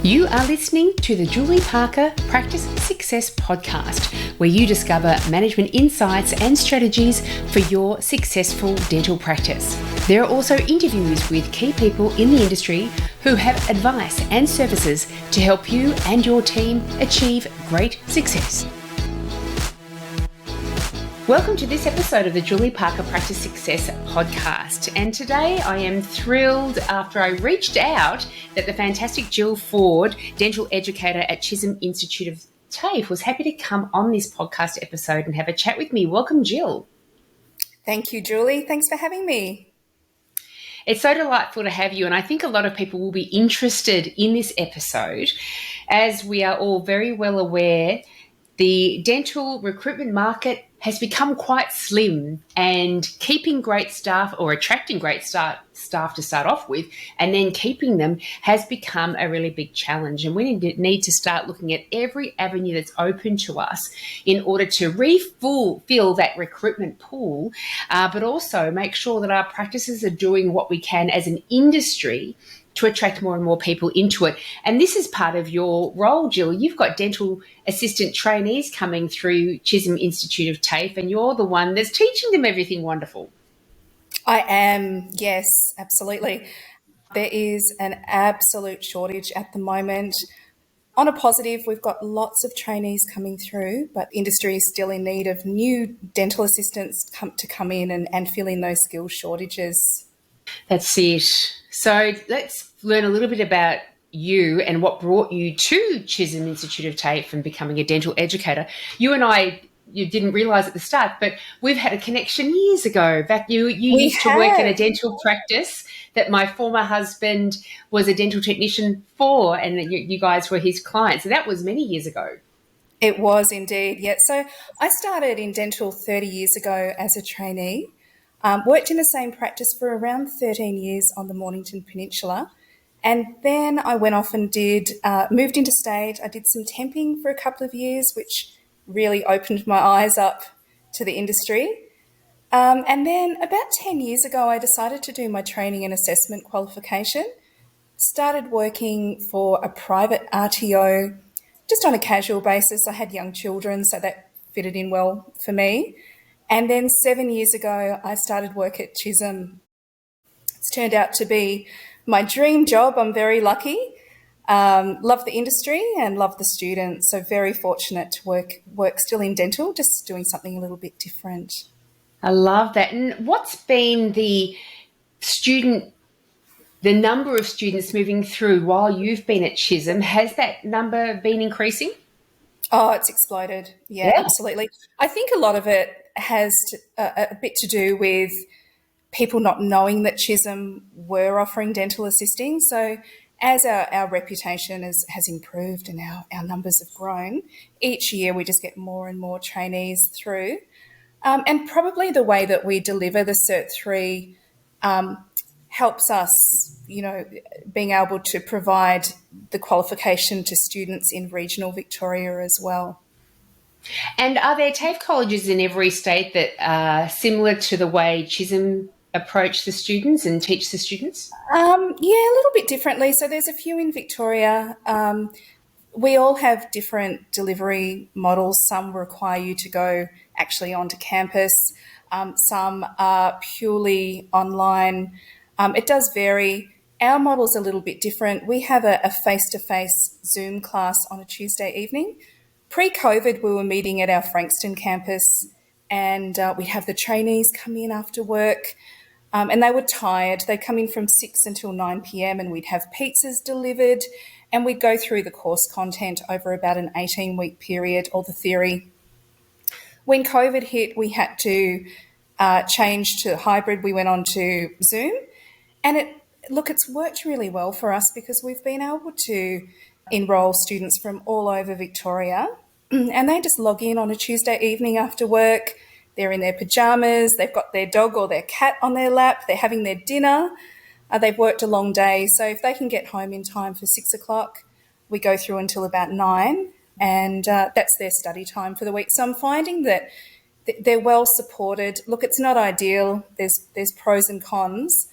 You are listening to the Julie Parker Practice Success Podcast, where you discover management insights and strategies for your successful dental practice. There are also interviews with key people in the industry who have advice and services to help you and your team achieve great success. Welcome to this episode of the Julie Parker Practice Success Podcast. And today I am thrilled after I reached out that the fantastic Jill Ford, dental educator at Chisholm Institute of TAFE, was happy to come on this podcast episode and have a chat with me. Welcome, Jill. Thank you, Julie. Thanks for having me. It's so delightful to have you, and I think a lot of people will be interested in this episode, as we are all very well aware the dental recruitment market has become quite slim, and keeping great staff or attracting great staff to start off with and then keeping them has become a really big challenge. And we need to start looking at every avenue that's open to us in order to fill that recruitment pool, but also make sure that our practices are doing what we can as an industry to attract more and more people into it. And this is part of your role, Jill. You've got dental assistant trainees coming through Chisholm Institute of TAFE, and you're the one that's teaching them everything wonderful. I am, yes, absolutely. There is an absolute shortage at the moment. On a positive, we've got lots of trainees coming through, but industry is still in need of new dental assistants to come in and fill in those skills shortages. That's it. So let's learn a little bit about you and what brought you to Chisholm Institute of TAFE and becoming a dental educator. You and I, you didn't realise at the start, but we've had a connection years ago. Back you used to work in a dental practice that my former husband was a dental technician for, and that you guys were his clients. So that was many years ago. It was indeed, yeah. So I started in dental 30 years ago as a trainee. Worked in the same practice for around 13 years on the Mornington Peninsula. And then I went off and moved interstate. I did some temping for a couple of years, which really opened my eyes up to the industry. And then about 10 years ago, I decided to do my training and assessment qualification. Started working for a private RTO just on a casual basis. I had young children, so that fitted in well for me. And then 7 years ago, I started work at Chisholm. It's turned out to be my dream job. I'm very lucky. Love the industry and love the students. So very fortunate to work still in dental, just doing something a little bit different. I love that. And what's been the number of students moving through while you've been at Chisholm? Has that number been increasing? Oh, it's exploded. Yeah, absolutely. I think a lot of it has a bit to do with people not knowing that Chisholm were offering dental assisting. So as our reputation has improved and our numbers have grown, each year we just get more and more trainees through. And probably the way that we deliver the Cert 3 helps us, being able to provide the qualification to students in regional Victoria as well. And are there TAFE colleges in every state that are similar to the way Chisholm approach the students and teach the students? Yeah, a little bit differently. So there's a few in Victoria. We all have different delivery models. Some require you to go actually onto campus. Some are purely online. It does vary. Our model's a little bit different. We have a face-to-face Zoom class on a Tuesday evening. Pre-COVID, we were meeting at our Frankston campus, and we'd have the trainees come in after work, and they were tired. They'd come in from 6 until 9 p.m, and we'd have pizzas delivered, and we'd go through the course content over about an 18-week period, all the theory. When COVID hit, we had to change to hybrid. We went on to Zoom, and it's worked really well for us because we've been able to enrol students from all over Victoria, and they just log in on a Tuesday evening after work. They're in their pajamas, they've got their dog or their cat on their lap, they're having their dinner, they've worked a long day. So if they can get home in time for 6 o'clock, we go through until about 9, and that's their study time for the week. So I'm finding that they're well supported. Look, it's not ideal. There's pros and cons,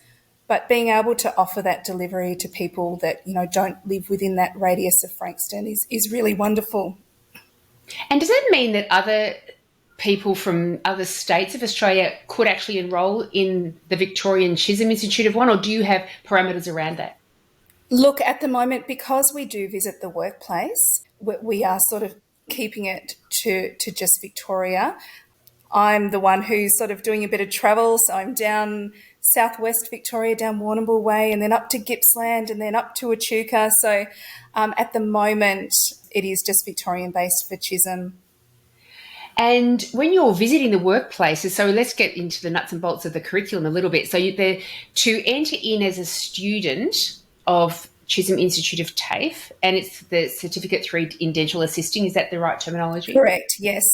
But being able to offer that delivery to people that, don't live within that radius of Frankston is really wonderful. And does that mean that other people from other states of Australia could actually enrol in the Victorian Chisholm Institute of One, or do you have parameters around that? Look, at the moment, because we do visit the workplace, we are sort of keeping it to just Victoria. I'm the one who's sort of doing a bit of travel, so I'm down southwest Victoria, down Warrnambool Way, and then up to Gippsland, and then up to Echuca. So at the moment, it is just Victorian based for Chisholm. And when you're visiting the workplaces, so let's get into the nuts and bolts of the curriculum a little bit. So to enter in as a student of Chisholm Institute of TAFE, and it's the Certificate 3 in Dental Assisting, is that the right terminology? Correct, yes.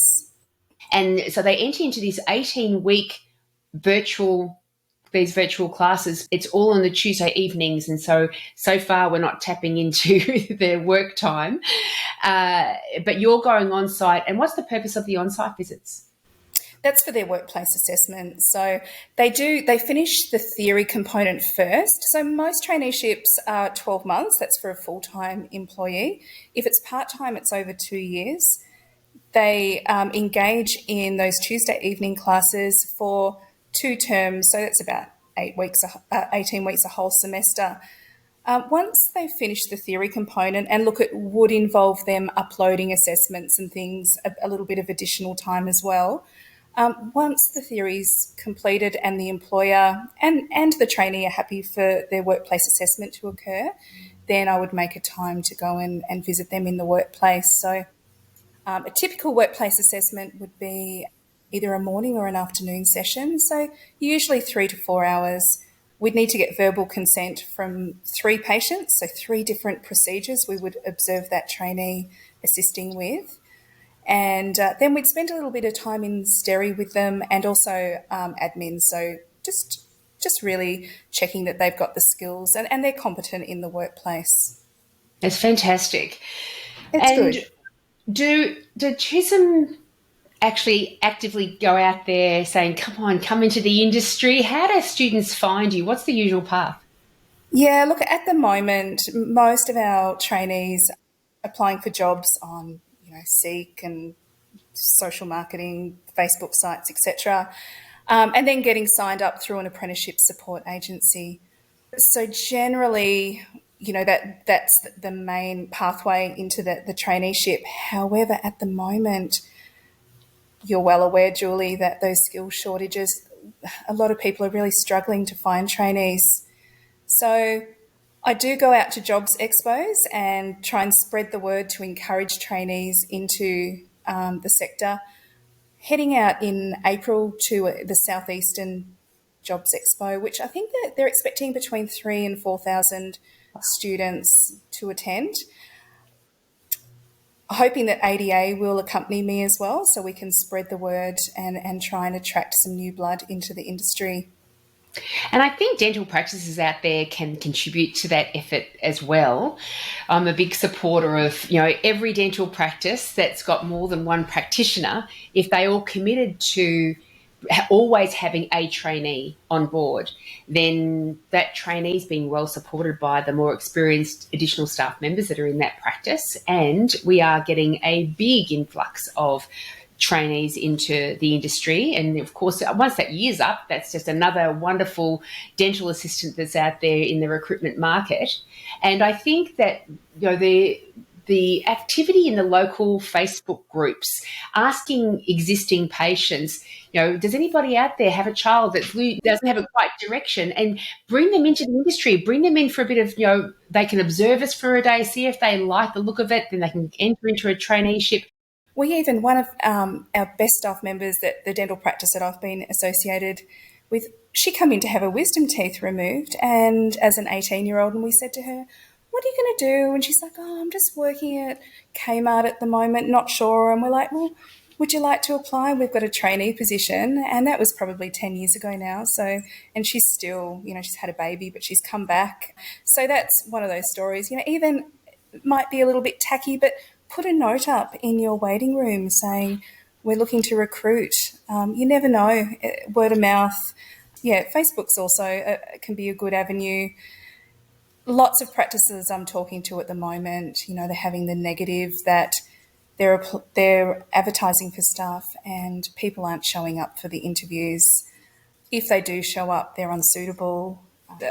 And so they enter into this 18-week virtual these virtual classes. It's all on the Tuesday evenings, and so far we're not tapping into their work time. But you're going on site, and what's the purpose of the on-site visits? That's for their workplace assessment. So they finish the theory component first. So most traineeships are 12 months. That's for a full-time employee. If it's part-time, it's over 2 years. They engage in those Tuesday evening classes for 2 terms. So that's about 18 weeks, a whole semester. Once they finish the theory component, and look, it would involve them uploading assessments and things, a little bit of additional time as well. Once the theory's completed and the employer and the trainee are happy for their workplace assessment to occur, then I would make a time to go and visit them in the workplace. So a typical workplace assessment would be either a morning or an afternoon session, so usually 3 to 4 hours. We'd need to get verbal consent from 3 patients, so 3 different procedures we would observe that trainee assisting with. And then we'd spend a little bit of time in Steri with them, and also admin. So just really checking that they've got the skills and they're competent in the workplace. It's fantastic. It's And good. do Chisholm actually actively go out there saying, come on, come into the industry? How do students find you? What's the usual path? Yeah, look, at the moment, most of our trainees applying for jobs on, Seek and social marketing, Facebook sites, etc., and then getting signed up through an apprenticeship support agency. So generally, that's the main pathway into the traineeship. However, at the moment, you're well aware, Julie, that those skill shortages, a lot of people are really struggling to find trainees. So I do go out to jobs expos and try and spread the word to encourage trainees into the sector. Heading out in April to the Southeastern Jobs Expo, which I think that they're expecting between 3,000 and 4,000 students to attend. Hoping that ADA will accompany me as well, so we can spread the word and try and attract some new blood into the industry. And I think dental practices out there can contribute to that effort as well. I'm a big supporter of, every dental practice that's got more than one practitioner, if they all committed to always having a trainee on board, then that trainee is being well supported by the more experienced additional staff members that are in that practice. And we are getting a big influx of trainees into the industry. And of course, once that year's up, that's just another wonderful dental assistant that's out there in the recruitment market. And I think that, the activity in the local Facebook groups, asking existing patients, does anybody out there have a child that doesn't have a quite direction, and bring them into the industry, bring them in for a bit of, they can observe us for a day, see if they like the look of it, then they can enter into a traineeship. One of our best staff members, that the dental practice that I've been associated with, she came in to have her wisdom teeth removed, and as an 18-year-old, and we said to her, what are you going to do? And she's like, oh, I'm just working at Kmart at the moment, not sure. And we're like, well, would you like to apply? We've got a trainee position. And that was probably 10 years ago now. So, and she's still, she's had a baby, but she's come back. So that's one of those stories, even might be a little bit tacky, but put a note up in your waiting room saying, we're looking to recruit. You never know, word of mouth. yeah, Facebook's also can be a good avenue. Lots of practices I'm talking to at the moment, they're having the negative that they're advertising for stuff and people aren't showing up for the interviews. If they do show up, they're unsuitable.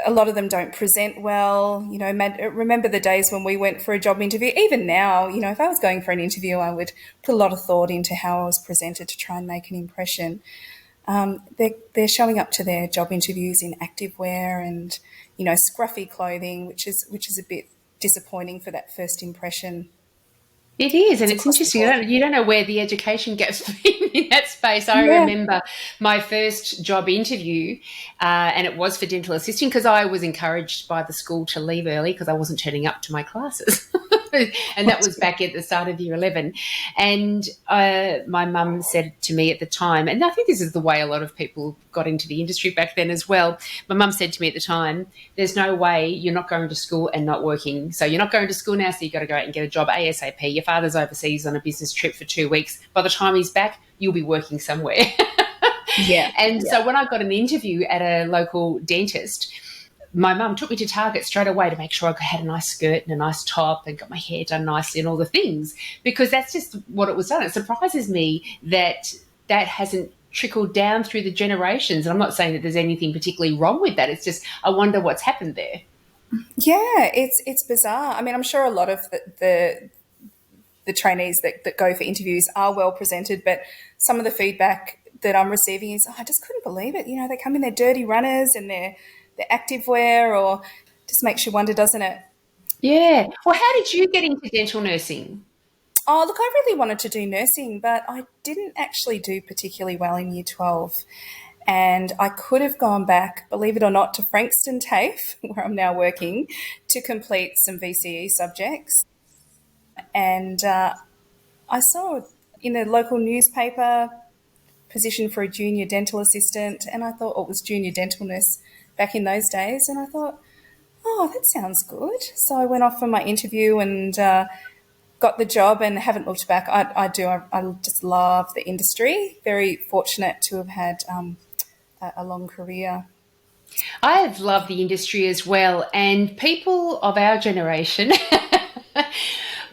A lot of them don't present well. Remember the days when we went for a job interview? Even now, if I was going for an interview, I would put a lot of thought into how I was presented to try and make an impression. They're showing up to their job interviews in activewear and scruffy clothing, which is a bit disappointing for that first impression. It is, and It's it's across the interesting. board. You don't know where the education gap's been in that space. I Yeah. remember my first job interview, and it was for dental assisting because I was encouraged by the school to leave early because I wasn't turning up to my classes. And that was back at the start of year 11. And my mum said to me at the time, and I think this is the way a lot of people got into the industry back then as well. My mum said to me at the time, there's no way you're not going to school and not working. So you're not going to school now, so you've got to go out and get a job ASAP. Your father's overseas on a business trip for 2 weeks. By the time he's back, you'll be working somewhere. Yeah. And so when I got an interview at a local dentist, my mum took me to Target straight away to make sure I had a nice skirt and a nice top and got my hair done nicely and all the things, because that's just what it was done. It surprises me that that hasn't trickled down through the generations. And I'm not saying that there's anything particularly wrong with that. It's just I wonder what's happened there. Yeah, it's bizarre. I mean, I'm sure a lot of the trainees that go for interviews are well presented, but some of the feedback that I'm receiving is, I just couldn't believe it. They come in their dirty runners and their activewear, or just makes you wonder, doesn't it? Yeah. Well, how did you get into dental nursing? Oh, look, I really wanted to do nursing, but I didn't actually do particularly well in year 12. And I could have gone back, believe it or not, to Frankston TAFE, where I'm now working, to complete some VCE subjects. And I saw in a local newspaper position for a junior dental assistant, and I thought, it was junior dental nurse back in those days. And I thought, oh, that sounds good. So I went off for my interview and got the job and haven't looked back. I just love the industry. Very fortunate to have had a long career. I've loved the industry as well, and people of our generation,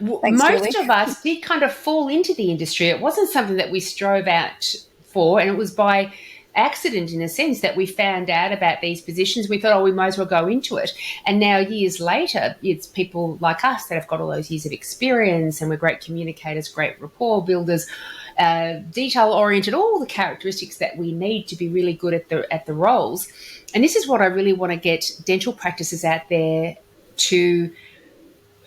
Thanks, Julie. most of us did kind of fall into the industry. It wasn't something that we strove out for, and it was by accident, in a sense, that we found out about these positions. We thought, oh, we might as well go into it. And now, years later, it's people like us that have got all those years of experience, and we're great communicators, great rapport builders, detail oriented, all the characteristics that we need to be really good at the roles. And this is what I really want to get dental practices out there to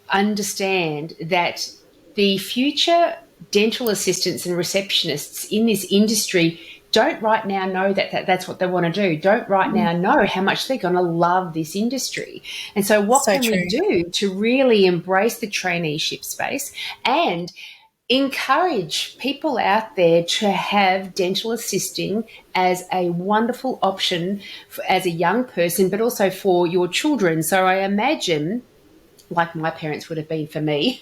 understand, that the future dental assistants and receptionists in this industry don't right now know that's what they want to do, don't right now know how much they're going to love this industry. And so what So can true. we do to really embrace the traineeship space and encourage people out there to have dental assisting as a wonderful option as a young person, but also for your children? So I imagine, like my parents would have been for me,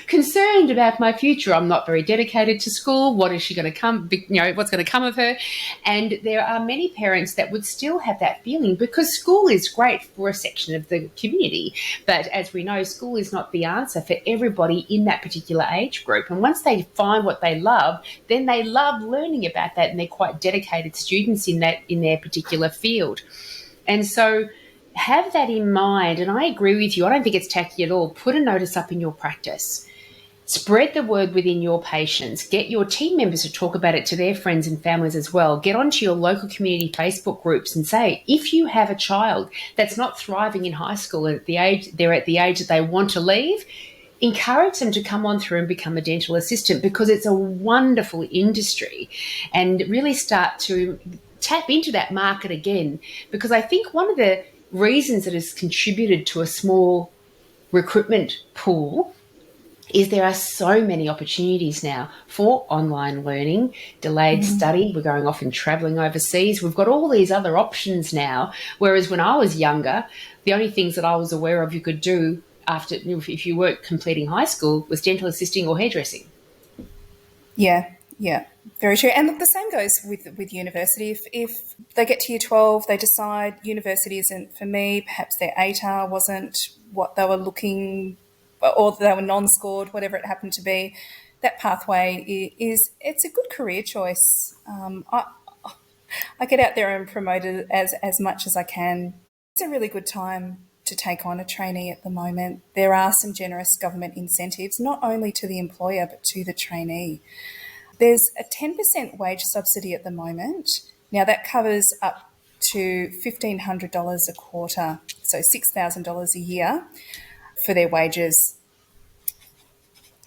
concerned about my future. I'm not very dedicated to school. What is she going to what's going to come of her? And there are many parents that would still have that feeling, because school is great for a section of the community. But as we know, school is not the answer for everybody in that particular age group. And once they find what they love, then they love learning about that, and they're quite dedicated students in their particular field. And so have that in mind. And I agree with you. I don't think it's tacky at all. Put a notice up in your practice. Spread the word within your patients. Get your team members to talk about it to their friends and families as well. Get onto your local community Facebook groups and say, if you have a child that's not thriving in high school and they're at the age that they want to leave, encourage them to come on through and become a dental assistant, because it's a wonderful industry, and really start to tap into that market again. Because I think one of the reasons that has contributed to a small recruitment pool is there are so many opportunities now for online learning, delayed study. We're going off and travelling overseas. We've got all these other options now, whereas when I was younger, the only things that I was aware of you could do after, if you weren't completing high school, was dental assisting or hairdressing. Yeah, Yeah, very true. And look, the same goes with university. If they get to year 12, they decide university isn't for me, perhaps their ATAR wasn't what they were looking, or they were non-scored, whatever it happened to be, that pathway is it's a good career choice. I get out there and promote it as much as I can. It's a really good time to take on a trainee at the moment. There are some generous government incentives, not only to the employer but to the trainee. There's a 10% wage subsidy at the moment. Now, that covers up to $1,500 a quarter, so $6,000 a year for their wages.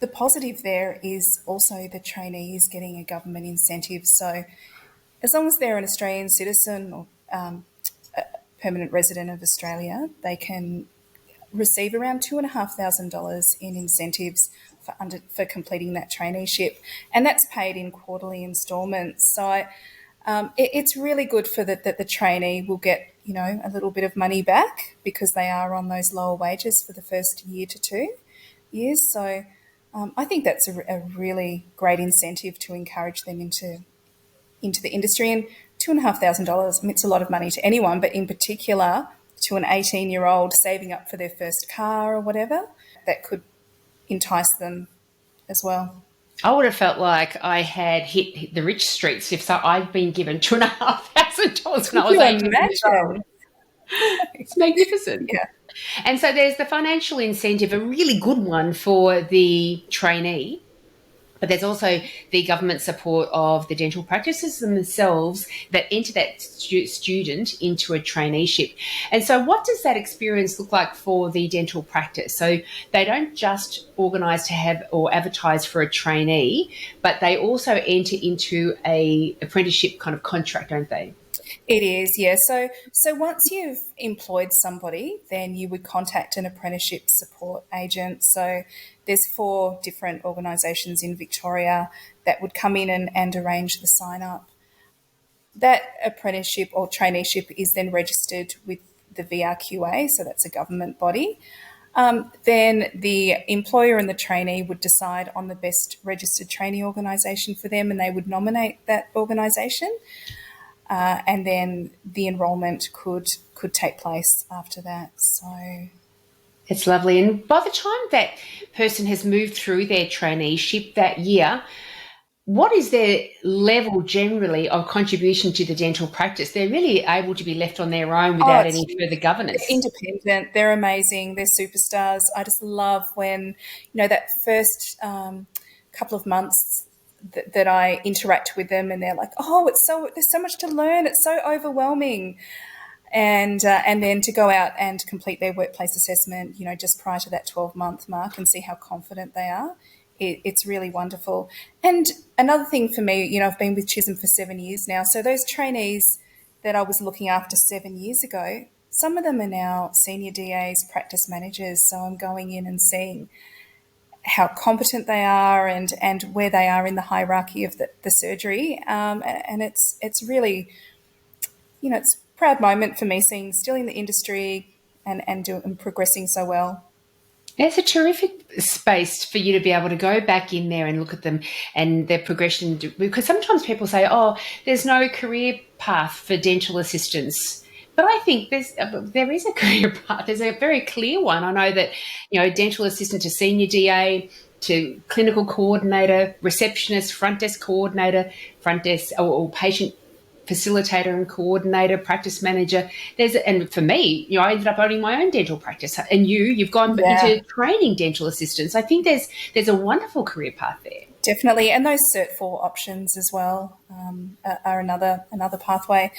The positive there is also the trainee is getting a government incentive. So, as long as they're an Australian citizen or permanent resident of Australia, they can receive around $2,500 in incentives for completing that traineeship, and that's paid in quarterly instalments. So it's really good for that the trainee will get a little bit of money back because they are on those lower wages for the first year to 2 years. So I think that's a really great incentive to encourage them into the industry. And $2,500, I mean, it's a lot of money to anyone, but in particular to an 18-year-old saving up for their first car or whatever, that could entice them as well. I would have felt like I had hit the rich streets if so I'd been given $2,500 when I Could was you 18 years old. imagine? It's magnificent. Yeah, And so there's the financial incentive, a really good one for the trainee. But there's also the government support of the dental practices themselves that enter that student into a traineeship. And so what does that experience look like for the dental practice? So they don't just organise to have or advertise for a trainee, but they also enter into a apprenticeship kind of contract, don't they? it is. Yeah. So once you've employed somebody, then you would contact an apprenticeship support agent. So there's 4 different organisations in Victoria that would come in and arrange the sign up. That apprenticeship or traineeship is then registered with the VRQA, so that's a government body. Then the employer and the trainee would decide on the best registered trainee organisation for them, and they would nominate that organisation. And then the enrolment could take place after that. So It's lovely. And by the time that person has moved through their traineeship that year, what is their level generally of contribution to the dental practice? They're really able to be left on their own without it's any further governance. independent. They're amazing. They're superstars. I just love when that first couple of months that I interact with them, and they're like, "Oh, there's so much to learn. It's so overwhelming." And then to go out and complete their workplace assessment, just prior to that 12-month mark, and see how confident they are. It's really wonderful. And another thing for me, I've been with Chisholm for 7 years now. So those trainees that I was looking after 7 years ago, some of them are now senior DAs, practice managers. So I'm going in and seeing how competent they are and where they are in the hierarchy of the surgery. And it's really, it's a proud moment for me seeing still in the industry and progressing so well. It's a terrific space for you to be able to go back in there and look at them and their progression. Because sometimes people say, oh, there's no career path for dental assistants. But I think there is a career path. There's a very clear one. I know that, dental assistant to senior DA to clinical coordinator, receptionist, front desk coordinator, front desk or patient facilitator and coordinator, practice manager. And for me, I ended up owning my own dental practice. And you've gone Yeah. into training dental assistants. I think there's a wonderful career path there. Definitely, and those Cert 4 options as well are another pathway.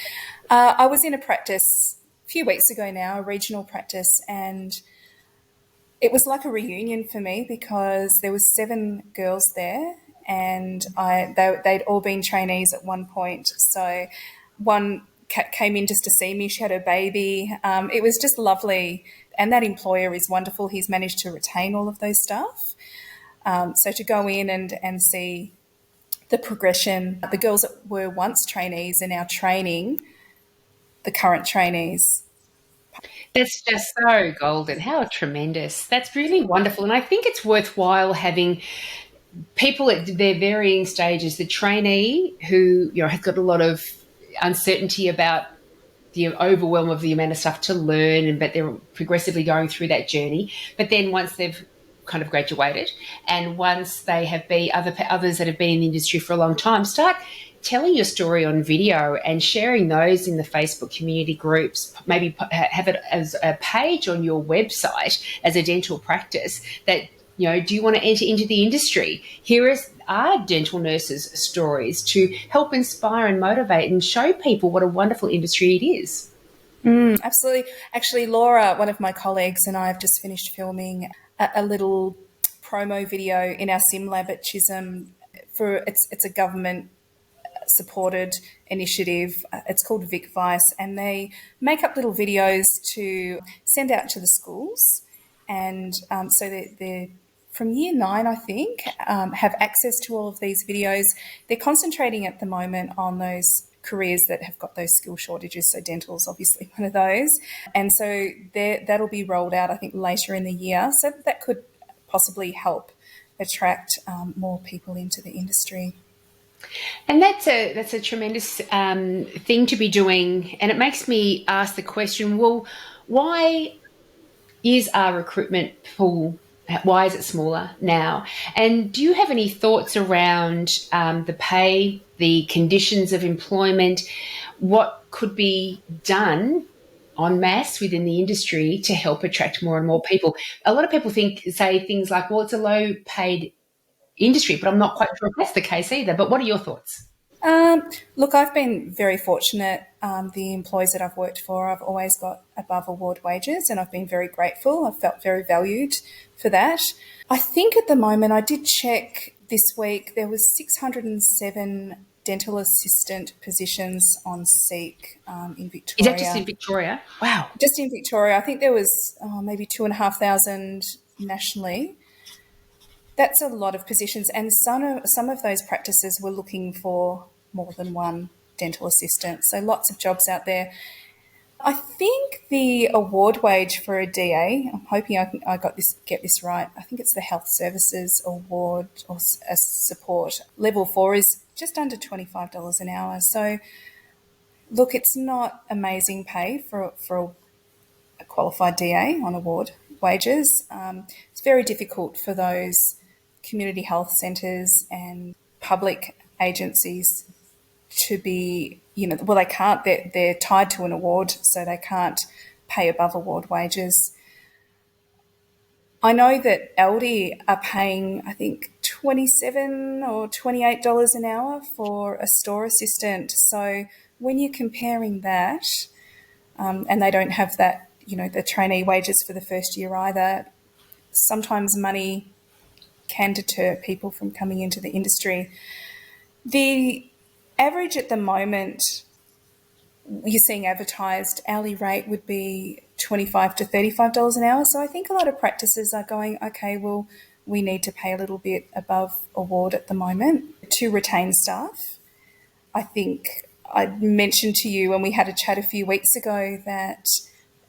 I was in a practice a few weeks ago now, a regional practice, and it was like a reunion for me because there was 7 girls there, and they'd all been trainees at one point. So one came in just to see me. She had her baby. It was just lovely, and that employer is wonderful. He's managed to retain all of those staff. So to go in and see the progression, the girls that were once trainees are now training the current trainees. That's just so golden. How tremendous. That's really wonderful. And I think it's worthwhile having people at their varying stages, the trainee who, has got a lot of uncertainty about the overwhelm of the amount of stuff to learn, and but they're progressively going through that journey. But then once they've kind of graduated, and once they have been others that have been in the industry for a long time, start telling your story on video and sharing those in the Facebook community groups. Maybe have it as a page on your website as a dental practice that, do you want to enter into the industry? Here is our dental nurses' stories to help inspire and motivate and show people what a wonderful industry it is. Absolutely. Actually, Laura, one of my colleagues, and I have just finished filming a little promo video in our sim lab at Chisholm for it's a government supported initiative. It's called Vic Vice, and they make up little videos to send out to the schools. And so they're from year 9, I think, have access to all of these videos. They're concentrating at the moment on those careers that have got those skill shortages. So dental is obviously one of those. And so that'll be rolled out, I think, later in the year. So that could possibly help attract more people into the industry. And that's a tremendous thing to be doing. And it makes me ask the question, well, why is our recruitment pool, why is it smaller now? And do you have any thoughts around the pay, the conditions of employment, what could be done en masse within the industry to help attract more and more people? A lot of people say things like, well, it's a low paid industry, but I'm not quite sure if that's the case either. But what are your thoughts? Look, I've been very fortunate. The employees that I've worked for, I've always got above award wages, and I've been very grateful. I've felt very valued for that. I think at the moment, I did check this week, there was 607 dental assistant positions on Seek in Victoria. Is that just in Victoria? Wow. Just in Victoria. I think there was maybe 2,500 nationally. That's a lot of positions, and some of those practices were looking for more than one dental assistant. So lots of jobs out there. I think the award wage for a DA, I'm hoping I get this right. I think it's the Health Services Award or a support. Level 4 is just under $25 an hour. So look, it's not amazing pay for a qualified DA on award wages. It's very difficult for those community health centres and public agencies to be, well, they can't, they're tied to an award, so they can't pay above award wages. I know that Aldi are paying, I think, $27 or $28 an hour for a store assistant. So when you're comparing that, and they don't have that, the trainee wages for the first year either, sometimes money can deter people from coming into the industry. The average at the moment, you're seeing advertised hourly rate would be $25 to $35 an hour. So I think a lot of practices are going, okay, well, we need to pay a little bit above award at the moment to retain staff. I think I mentioned to you when we had a chat a few weeks ago that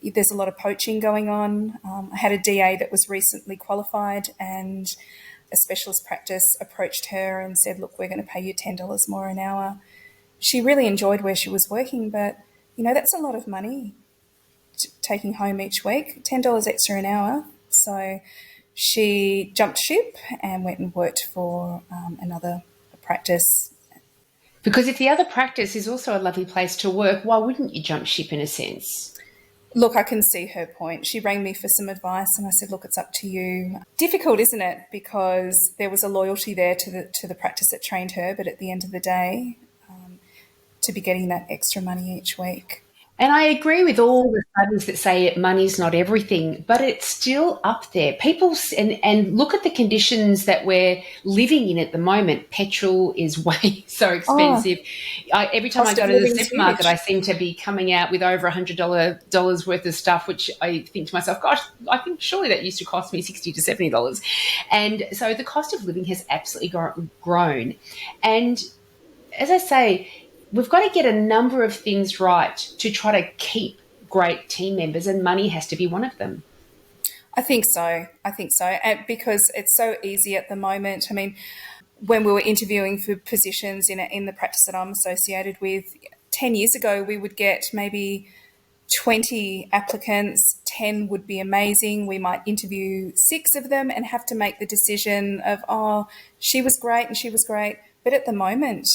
there's a lot of poaching going on. I had a DA that was recently qualified, and a specialist practice approached her and said, look, we're going to pay you $10 more an hour. She really enjoyed where she was working, but, that's a lot of money taking home each week, $10 extra an hour. So she jumped ship and went and worked for another practice. Because if the other practice is also a lovely place to work, why wouldn't you jump ship in a sense? Look, I can see her point. She rang me for some advice and I said, look, it's up to you. Difficult, isn't it? Because there was a loyalty there to the practice that trained her, but at the end of the day, to be getting that extra money each week. And I agree with all the studies that say money's not everything, but it's still up there. People, and look at the conditions that we're living in at the moment. Petrol is way so expensive. Every time I go to the supermarket, I seem to be coming out with over $100 worth of stuff, which I think to myself, gosh, I think surely that used to cost me $60 to $70. And so the cost of living has absolutely grown. And as I say, we've got to get a number of things right to try to keep great team members, and money has to be one of them. I think so. I think so. And because it's so easy at the moment. I mean, when we were interviewing for positions in the practice that I'm associated with, 10 years ago, we would get maybe 20 applicants, 10 would be amazing. We might interview 6 of them and have to make the decision of, oh, she was great and she was great. But at the moment,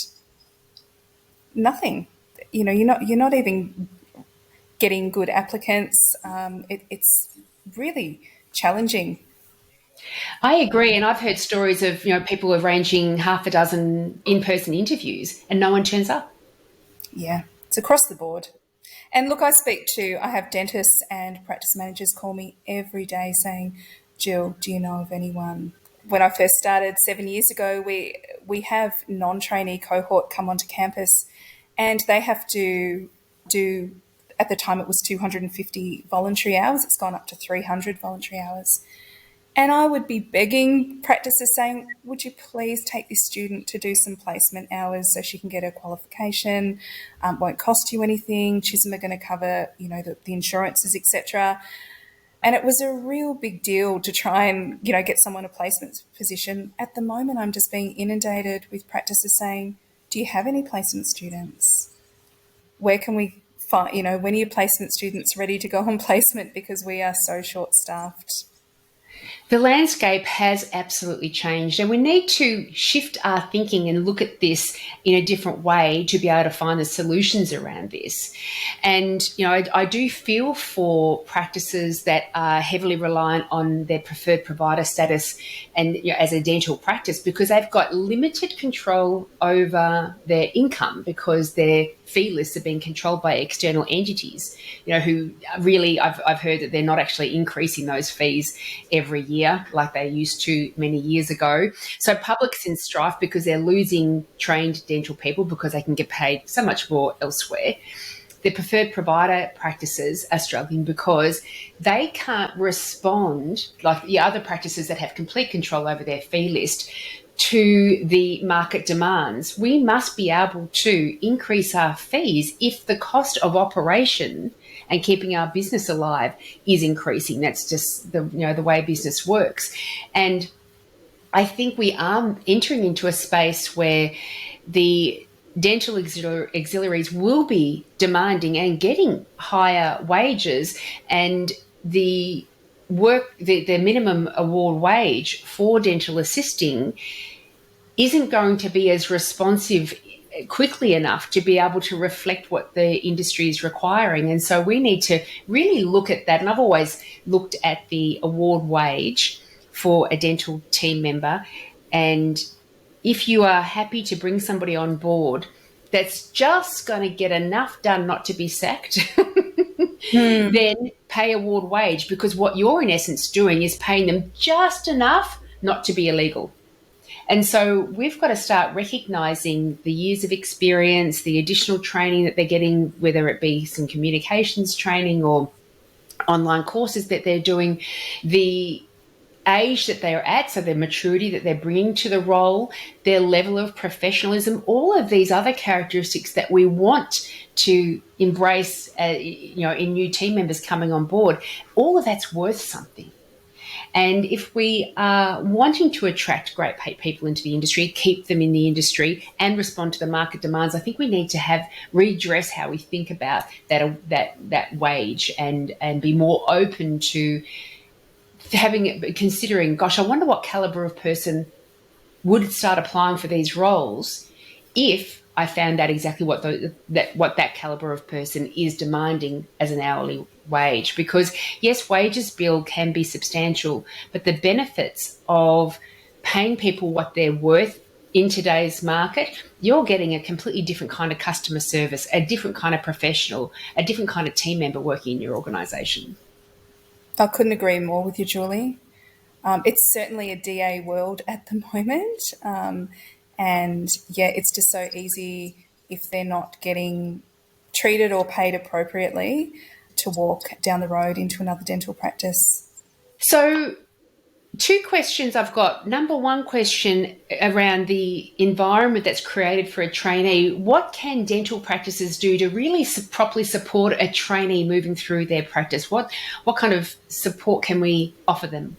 nothing. You're not even getting good applicants. It's really challenging. I agree, and I've heard stories of people arranging half a dozen in-person interviews and no one turns up. Yeah, it's across the board. And look, I have dentists and practice managers call me every day saying, Jill, do you know of anyone? When I first started 7 years ago, we have non-trainee cohort come onto campus, and they have to do, at the time it was 250 voluntary hours. It's gone up to 300 voluntary hours. And I would be begging practices saying, would you please take this student to do some placement hours so she can get her qualification? Won't cost you anything. Chisholm are going to cover, the insurances, etc. And it was a real big deal to try and, get someone a placement position. At the moment, I'm just being inundated with practices saying, do you have any placement students? Where can we find, when are your placement students ready to go on placement, because we are so short staffed? The landscape has absolutely changed, and we need to shift our thinking and look at this in a different way to be able to find the solutions around this. And, I do feel for practices that are heavily reliant on their preferred provider status and as a dental practice, because they've got limited control over their income because their fee lists are being controlled by external entities, who really, I've heard that they're not actually increasing those fees every year like they used to many years ago. So public's in strife because they're losing trained dental people because they can get paid so much more elsewhere. The preferred provider practices are struggling because they can't respond like the other practices that have complete control over their fee list to the market demands. We must be able to increase our fees if the cost of operation and keeping our business alive is increasing. That's just the way business works. And I think we are entering into a space where the dental auxiliaries will be demanding and getting higher wages, and the minimum award wage for dental assisting isn't going to be as responsive quickly enough to be able to reflect what the industry is requiring. And so we need to really look at that. And I've always looked at the award wage for a dental team member. And if you are happy to bring somebody on board that's just going to get enough done not to be sacked, then pay award wage, because what you're in essence doing is paying them just enough not to be illegal. And so we've got to start recognising the years of experience, the additional training that they're getting, whether it be some communications training or online courses that they're doing, the age that they're at, so their maturity that they're bringing to the role, their level of professionalism, all of these other characteristics that we want to embrace, in new team members coming on board. All of that's worth something. And if we are wanting to attract great paid people into the industry, keep them in the industry, and respond to the market demands, I think we need to redress how we think about that wage, and be more open to considering, gosh, I wonder what caliber of person would start applying for these roles if I found out exactly what that caliber of person is demanding as an hourly wage. Because yes, wages bill can be substantial, but the benefits of paying people what they're worth in today's market, you're getting a completely different kind of customer service, a different kind of professional, a different kind of team member working in your organisation. I couldn't agree more with you, Julie. It's certainly a DA world at the moment. And yeah, it's just so easy, if they're not getting treated or paid appropriately, to walk down the road into another dental practice. So Two questions I've got. Number one question around the environment that's created for a trainee. What can dental practices do to really properly support a trainee moving through their practice? What kind of support can we offer them?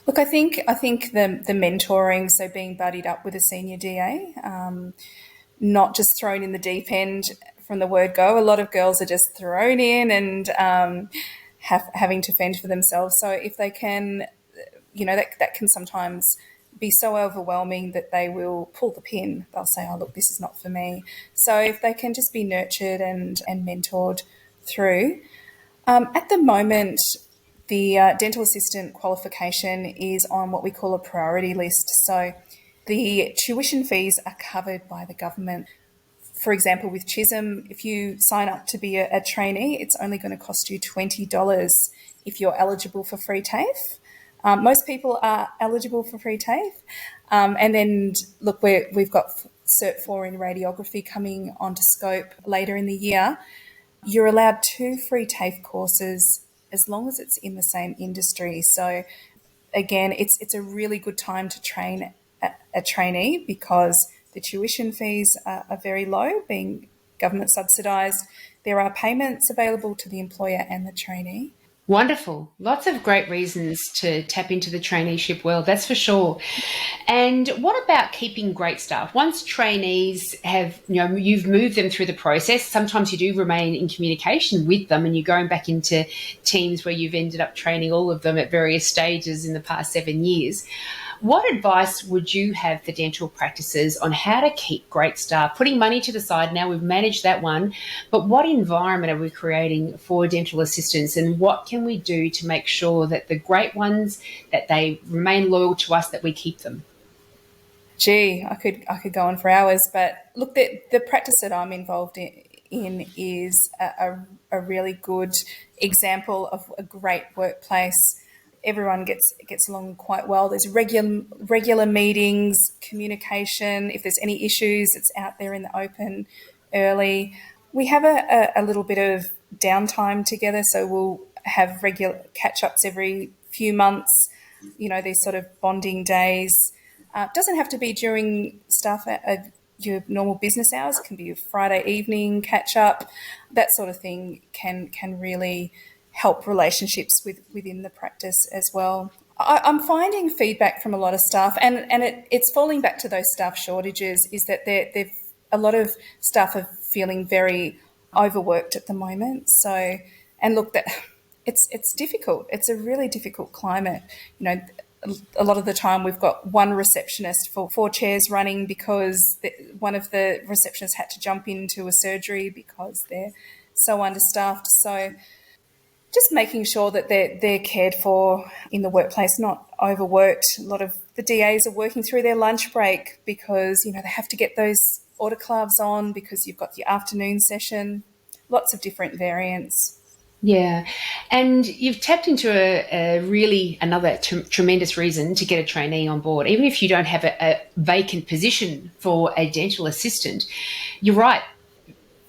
Look, I think the mentoring, so being buddied up with a senior DA, not just thrown in the deep end from the word go. A lot of girls are just thrown in and having to fend for themselves. So if they can, that can sometimes be so overwhelming that they will pull the pin. They'll say, "Oh, look, this is not for me." So if they can just be nurtured and mentored through. At the moment, the dental assistant qualification is on what we call a priority list. So the tuition fees are covered by the government. For example, with Chisholm, if you sign up to be a trainee, it's only going to cost you $20 if you're eligible for free TAFE. Most people are eligible for free TAFE. And then, look, we've got Cert 4 in radiography coming onto scope later in the year. You're allowed 2 free TAFE courses as long as it's in the same industry. So again, it's a really good time to train a trainee because the tuition fees are very low, being government subsidised. There are payments available to the employer and the trainee. Wonderful. Lots of great reasons to tap into the traineeship world, that's for sure. And what about keeping great staff? Once trainees have, you've moved them through the process, sometimes you do remain in communication with them and you're going back into teams where you've ended up training all of them at various stages in the past 7 years. What advice would you have for dental practices on how to keep great staff? Putting money to the side now, we've managed that one, but what environment are we creating for dental assistants and what can we do to make sure that the great ones, that they remain loyal to us, that we keep them? Gee, I could go on for hours, but look, the practice that I'm involved in is a really good example of a great workplace. Everyone gets along quite well. There's regular meetings, communication. If there's any issues, it's out there in the open early. We have a little bit of downtime together, so we'll have regular catch ups every few months. These sort of bonding days. Doesn't have to be during your normal business hours. It can be a Friday evening catch up. That sort of thing can really help relationships within the practice as well. I'm finding feedback from a lot of staff, and it's falling back to those staff shortages. Is that they've a lot of staff are feeling very overworked at the moment. So, and look, that it's difficult. It's a really difficult climate. A lot of the time we've got one receptionist for 4 chairs running because one of the receptionists had to jump into a surgery because they're so understaffed. So just making sure that they're cared for in the workplace, not overworked. A lot of the DAs are working through their lunch break because they have to get those autoclaves on because you've got the afternoon session. Lots of different variants. Yeah. And you've tapped into a really another tremendous reason to get a trainee on board. Even if you don't have a vacant position for a dental assistant, you're right.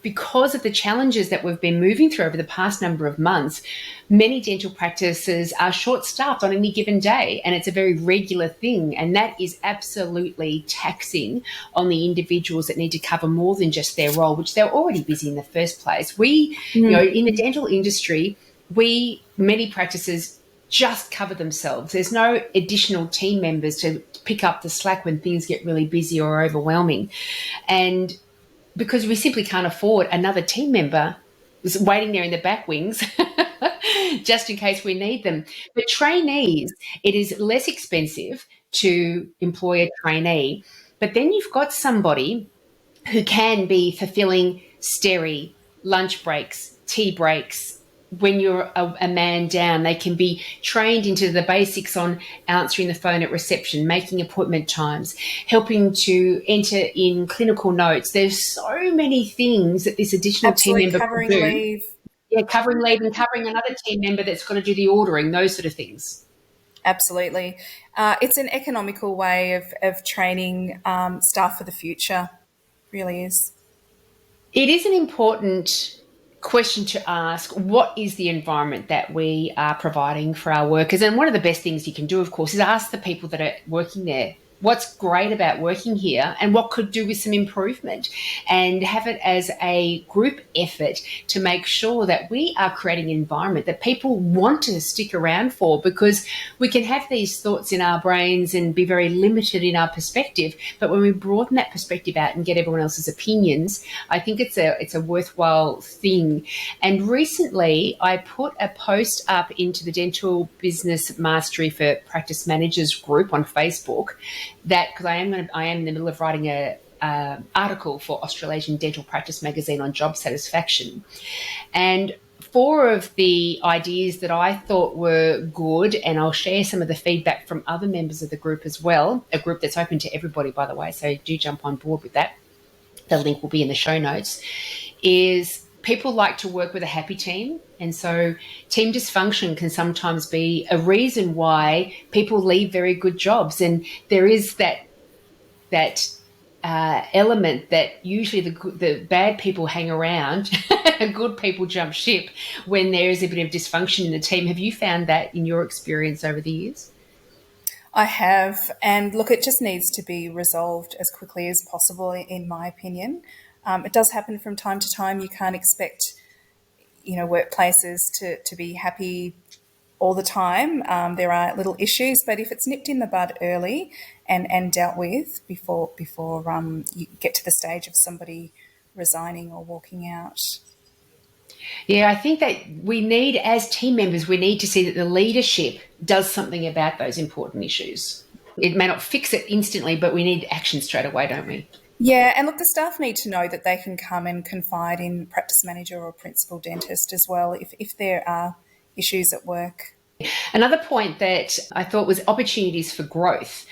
Because of the challenges that we've been moving through over the past number of months, many dental practices are short staffed on any given day, and it's a very regular thing. And that is absolutely taxing on the individuals that need to cover more than just their role, which they're already busy in the first place. In the dental industry, many practices just cover themselves. There's no additional team members to pick up the slack when things get really busy or overwhelming. And because we simply can't afford another team member waiting there in the back wings just in case we need them. But trainees, it is less expensive to employ a trainee. But then you've got somebody who can be fulfilling steri, lunch breaks, tea breaks. When you're a man down, they can be trained into the basics on answering the phone at reception, making appointment times, helping to enter in clinical notes. There's so many things that this additional team Absolutely, member could covering do. leave. Yeah, covering leave and covering another team member that's got to do the ordering, those sort of things. Absolutely. It's an economical way of training staff for the future, really is. It is an important question to ask: what is the environment that we are providing for our workers? And one of the best things you can do, of course, is ask the people that are working there what's great about working here and what could do with some improvement, and have it as a group effort to make sure that we are creating an environment that people want to stick around for, because we can have these thoughts in our brains and be very limited in our perspective, but when we broaden that perspective out and get everyone else's opinions, I think it's a worthwhile thing. And recently I put a post up into the Dental Business Mastery for Practice Managers group on Facebook, that because I am in the middle of writing a article for Australasian Dental Practice magazine on job satisfaction, and four of the ideas that I thought were good, and I'll share some of the feedback from other members of the group as well, a group that's open to everybody, by the way, so do jump on board with that. The link will be in the show notes. Is people like to work with a happy team, and so team dysfunction can sometimes be a reason why people leave very good jobs, and there is that element that usually the bad people hang around and good people jump ship when there is a bit of dysfunction in the team. Have you found that in your experience over the years? I have, and look, it just needs to be resolved as quickly as possible, in my opinion. It does happen from time to time. You can't expect, workplaces to be happy all the time. There are little issues, but if it's nipped in the bud early and dealt with before you get to the stage of somebody resigning or walking out. Yeah, I think that we need, as team members, we need to see that the leadership does something about those important issues. It may not fix it instantly, but we need action straight away, don't we? Yeah, and look, the staff need to know that they can come and confide in practice manager or principal dentist as well if there are issues at work. Another point that I thought was opportunities for growth.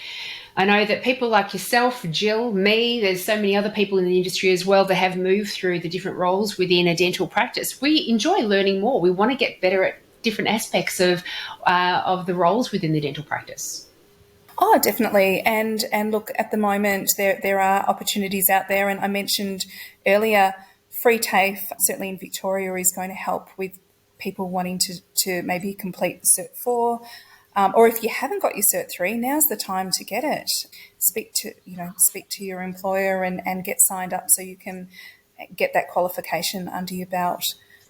I know that people like yourself, Jill, me, there's so many other people in the industry as well that have moved through the different roles within a dental practice. We enjoy learning more. We want to get better at different aspects of the roles within the dental practice. Oh, definitely. And look, at the moment there are opportunities out there, and I mentioned earlier, free TAFE certainly in Victoria is going to help with people wanting to maybe complete Cert 4. Or if you haven't got your Cert 3, now's the time to get it. Speak to your employer and get signed up so you can get that qualification under your belt.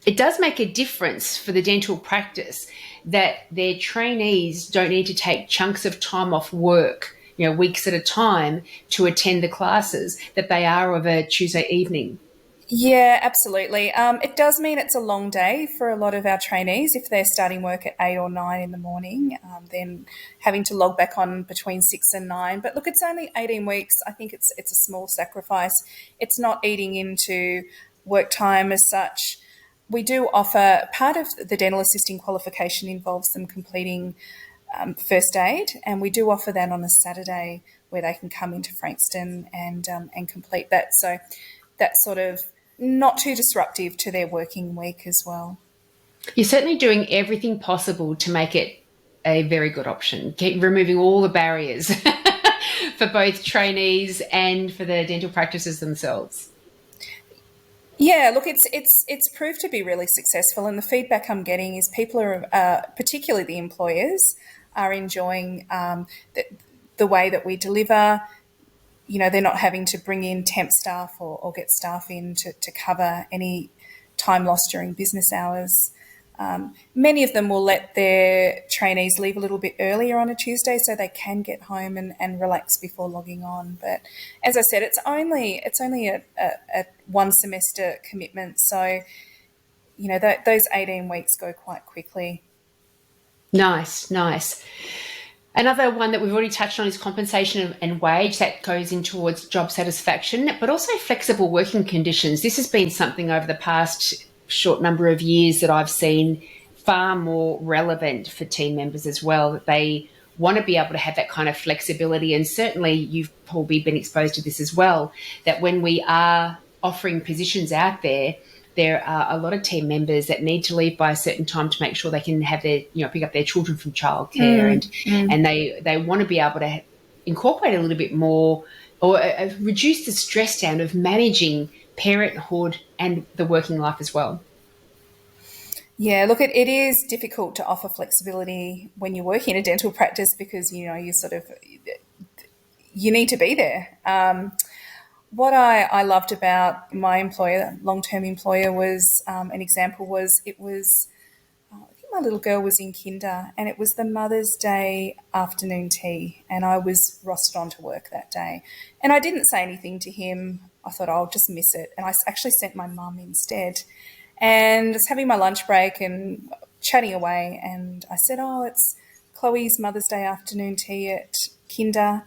It does make a difference for the dental practice that their trainees don't need to take chunks of time off work, weeks at a time, to attend the classes that they are of a Tuesday evening. Yeah, absolutely. It does mean it's a long day for a lot of our trainees if they're starting work at 8 or 9 in the morning, then having to log back on between 6 and 9. But look, it's only 18 weeks. I think it's a small sacrifice. It's not eating into work time as such. We do offer, part of the dental assisting qualification involves them completing first aid, and we do offer that on a Saturday where they can come into Frankston and complete that. So that's sort of not too disruptive to their working week as well. You're certainly doing everything possible to make it a very good option, keep removing all the barriers for both trainees and for the dental practices themselves. Yeah, look, it's proved to be really successful, and the feedback I'm getting is people are, particularly the employers, are enjoying the way that we deliver. They're not having to bring in temp staff or get staff in to cover any time lost during business hours. Many of them will let their trainees leave a little bit earlier on a Tuesday so they can get home and relax before logging on. But as I said, it's only a one semester commitment, so those 18 weeks go quite quickly. Nice, nice. Another one that we've already touched on is compensation and wage. That goes in towards job satisfaction, but also flexible working conditions. This has been something over the past short number of years that I've seen far more relevant for team members as well, that they want to be able to have that kind of flexibility. And certainly you've probably been exposed to this as well, that when we are offering positions out there, there are a lot of team members that need to leave by a certain time to make sure they can have their, pick up their children from childcare, and they want to be able to incorporate a little bit more, or reduce the stress down of managing parenthood and the working life as well. Yeah, look, it is difficult to offer flexibility when you work in a dental practice because you sort of you need to be there. What I loved about my employer, long term employer, was an example was it was I think my little girl was in kinder, and it was the Mother's Day afternoon tea, and I was rostered on to work that day. And I didn't say anything to him. I thought, I'll just miss it. And I actually sent my mum instead. And I was having my lunch break and chatting away, and I said, oh, it's Chloe's Mother's Day afternoon tea at kinder.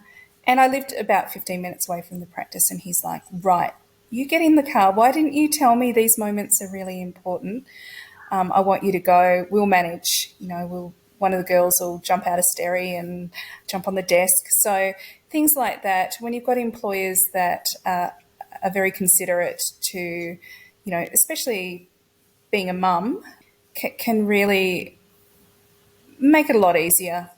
And I lived about 15 minutes away from the practice, and he's like, right, you get in the car. Why didn't you tell me these moments are really important? I want you to go. We'll manage. One of the girls will jump out of steri and jump on the desk. So things like that. When you've got employers that are very considerate to, especially being a mum, can really make it a lot easier.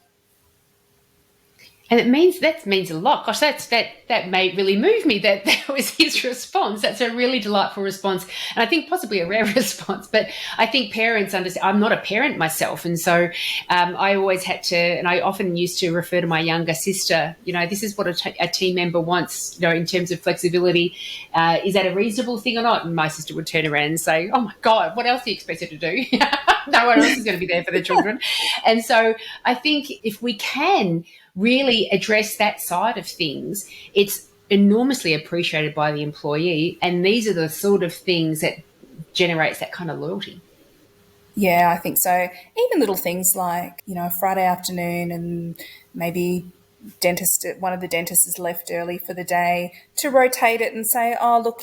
And that means a lot. Gosh, that may really move me. That was his response. That's a really delightful response, and I think possibly a rare response. But I think parents understand. I'm not a parent myself, and so I always had to, and I often used to refer to my younger sister. This is what a team member wants. In terms of flexibility, is that a reasonable thing or not? And my sister would turn around and say, "Oh my God, what else do you expect her to do? No one else is going to be there for the children." And so I think if we can really address that side of things, it's enormously appreciated by the employee. And these are the sort of things that generates that kind of loyalty. Yeah, I think so. Even little things like, a Friday afternoon and maybe one of the dentists has left early for the day, to rotate it and say, oh, look,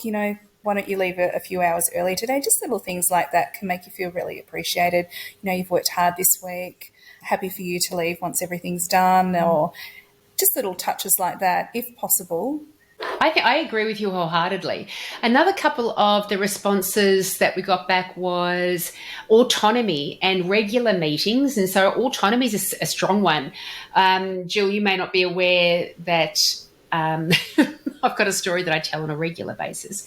why don't you leave a few hours early today? Just little things like that can make you feel really appreciated. You've worked hard this week. Happy for you to leave once everything's done, or just little touches like that, if possible. I agree with you wholeheartedly. Another couple of the responses that we got back was autonomy and regular meetings. And so autonomy is a strong one. Jill, you may not be aware that I've got a story that I tell on a regular basis,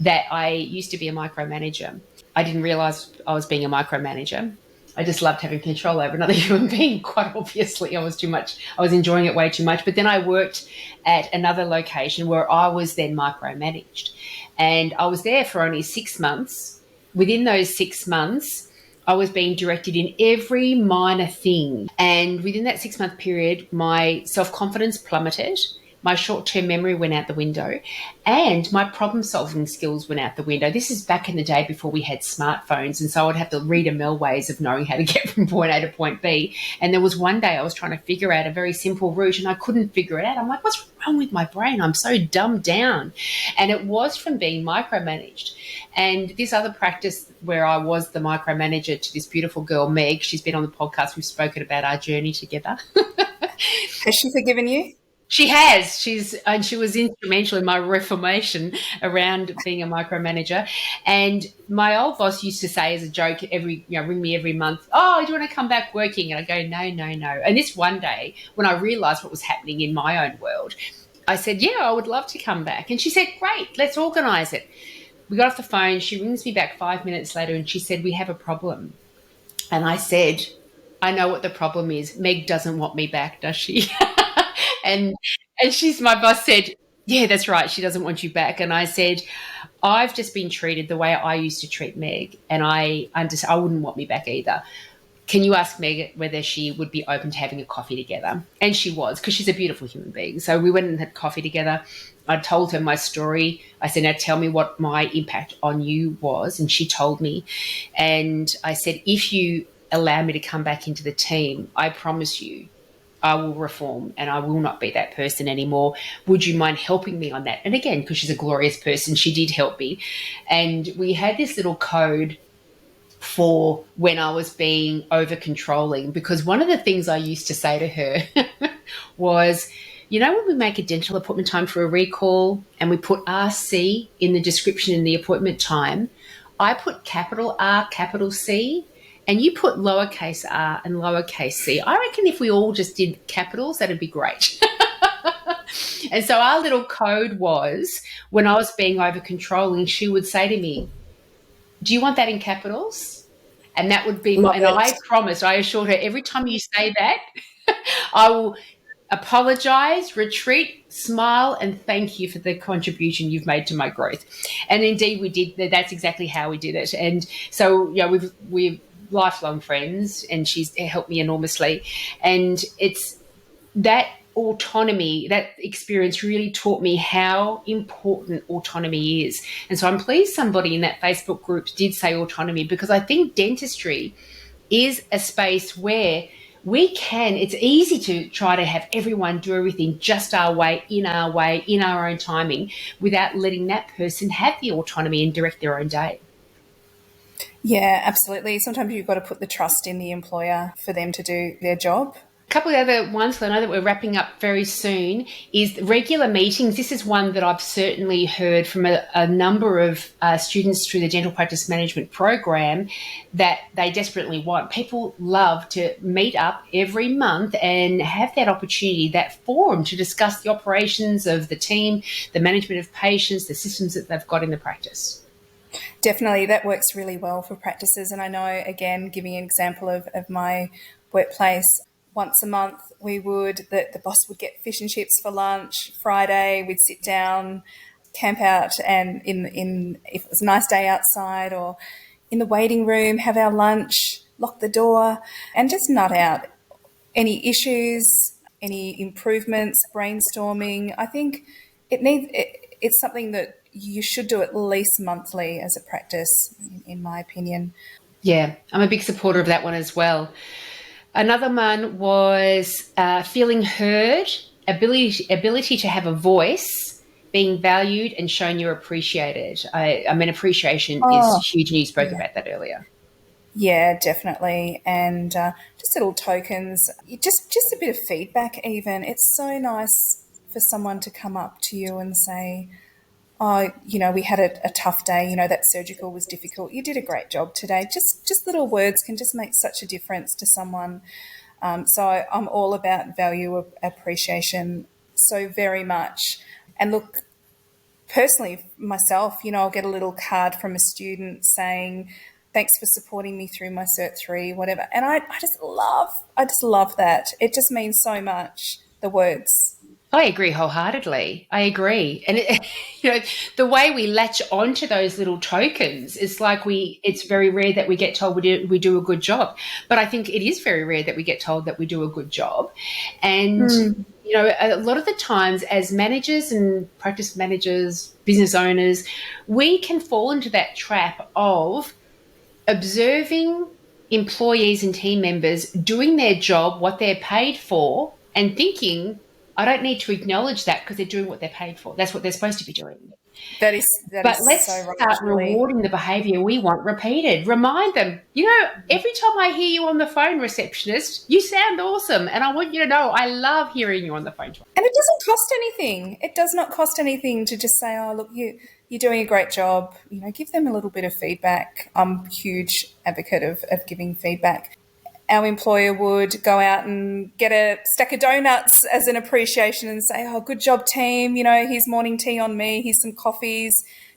that I used to be a micromanager. I didn't realise I was being a micromanager. I just loved having control over another human being. Quite obviously, I was too much. I was enjoying it way too much. But then I worked at another location where I was then micromanaged, and I was there for only 6 months. Within those 6 months, I was being directed in every minor thing, and within that 6 month period, my self confidence plummeted. My short term memory went out the window, and my problem solving skills went out the window. This is back in the day before we had smartphones. And so I'd have to read a mill ways of knowing how to get from point A to point B. And there was one day I was trying to figure out a very simple route and I couldn't figure it out. I'm like, what's wrong with my brain? I'm so dumbed down. And it was from being micromanaged. And this other practice where I was the micromanager to this beautiful girl, Meg, she's been on the podcast. We've spoken about our journey together. Has she forgiven you? She has. She was instrumental in my reformation around being a micromanager. And my old boss used to say as a joke, ring me every month, oh, do you want to come back working? And I go, no, no, no. And this one day, when I realised what was happening in my own world, I said, yeah, I would love to come back. And she said, great, let's organise it. We got off the phone. She rings me back 5 minutes later and she said, we have a problem. And I said, I know what the problem is. Meg doesn't want me back, does she? and my boss said, yeah, that's right. She doesn't want you back. And I said, I've just been treated the way I used to treat Meg, and I wouldn't want me back either. Can you ask Meg whether she would be open to having a coffee together? And she was, because she's a beautiful human being. So we went and had coffee together. I told her my story. I said, now tell me what my impact on you was. And she told me. And I said, if you allow me to come back into the team, I promise you I will reform and I will not be that person anymore. Would you mind helping me on that? And again, because she's a glorious person, she did help me. And we had this little code for when I was being over controlling, because one of the things I used to say to her was, when we make a dental appointment time for a recall and we put RC in the description in the appointment time, I put capital R, capital C, and you put lowercase r and lowercase c. I reckon if we all just did capitals, that'd be great. And so our little code was, when I was being over controlling, she would say to me, do you want that in capitals? And that would be Love and it. I promised, I assured her, every time you say that, I will apologize, retreat, smile, and thank you for the contribution you've made to my growth. And indeed, we did. That's exactly how we did it. And so, we're lifelong friends, and she's helped me enormously. And it's that autonomy, that experience really taught me how important autonomy is. And so I'm pleased somebody in that Facebook group did say autonomy, because I think dentistry is a space where it's easy to try to have everyone do everything just our way, in our own timing, without letting that person have the autonomy and direct their own day. Yeah, absolutely. Sometimes you've got to put the trust in the employer for them to do their job. A couple of other ones, I know that we're wrapping up very soon, is regular meetings. This is one that I've certainly heard from a number of students through the dental practice management program that they desperately want. People love to meet up every month and have that opportunity, that forum to discuss the operations of the team, the management of patients, the systems that they've got in the practice. Definitely, that works really well for practices. And I know, again, giving an example of my workplace, once a month the boss would get fish and chips for lunch. Friday, we'd sit down, camp out, and in if it was a nice day outside or in the waiting room, have our lunch, lock the door, and just nut out any issues, any improvements, brainstorming. I think it's something that you should do at least monthly as a practice, in my opinion. Yeah, I'm a big supporter of that one as well. Another one was feeling heard, ability to have a voice, being valued and shown you're appreciated. I mean, appreciation is Oh, huge, and you spoke yeah. about that earlier. Yeah, definitely. And just little tokens, just a bit of feedback even. It's so nice for someone to come up to you and say, oh, we had a tough day, that surgical was difficult. You did a great job today. Just little words can just make such a difference to someone. So I'm all about value appreciation so very much. And look, personally, myself, I'll get a little card from a student saying, thanks for supporting me through my Cert 3, whatever. And I just love that. It just means so much, the words. I agree wholeheartedly. I agree. And, the way we latch onto those little tokens is like it's very rare that we get told we do a good job. But I think it is very rare that we get told that we do a good job. And, a lot of the times as managers and practice managers, business owners, we can fall into that trap of observing employees and team members doing their job, what they're paid for, and thinking, I don't need to acknowledge that because they're doing what they're paid for. That's what they're supposed to be doing. That But is so let's right, start Julie. rewarding the behaviour we want repeated. Remind them, every time I hear you on the phone, receptionist, you sound awesome. And I want you to know I love hearing you on the phone. And it doesn't cost anything. It does not cost anything to just say, "Oh, look, you're doing a great job." Give them a little bit of feedback. I'm a huge advocate of giving feedback. Our employer would go out and get a stack of donuts as an appreciation and say, "Oh, good job, team. Here's morning tea on me. Here's some coffees."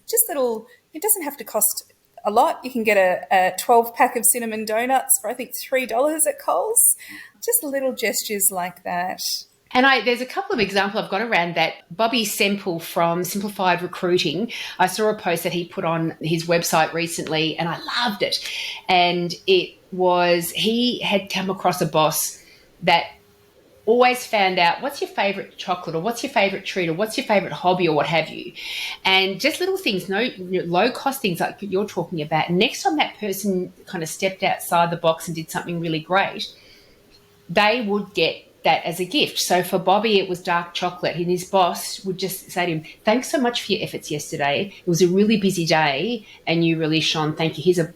Just little. It doesn't have to cost a lot. You can get a 12-pack of cinnamon donuts for I think $3 at Coles. Just little gestures like that. And there's a couple of examples I've got around that. Bobby Semple from Simplified Recruiting, I saw a post that he put on his website recently and I loved it. And he had come across a boss that always found out what's your favourite chocolate or what's your favourite treat or what's your favourite hobby or what have you. And just little things, no low cost things like you're talking about. And next time that person kind of stepped outside the box and did something really great, they would get that as a gift. So for Bobby, it was dark chocolate. And his boss would just say to him, thanks so much for your efforts yesterday. It was a really busy day and you really shone. Thank you. Here's a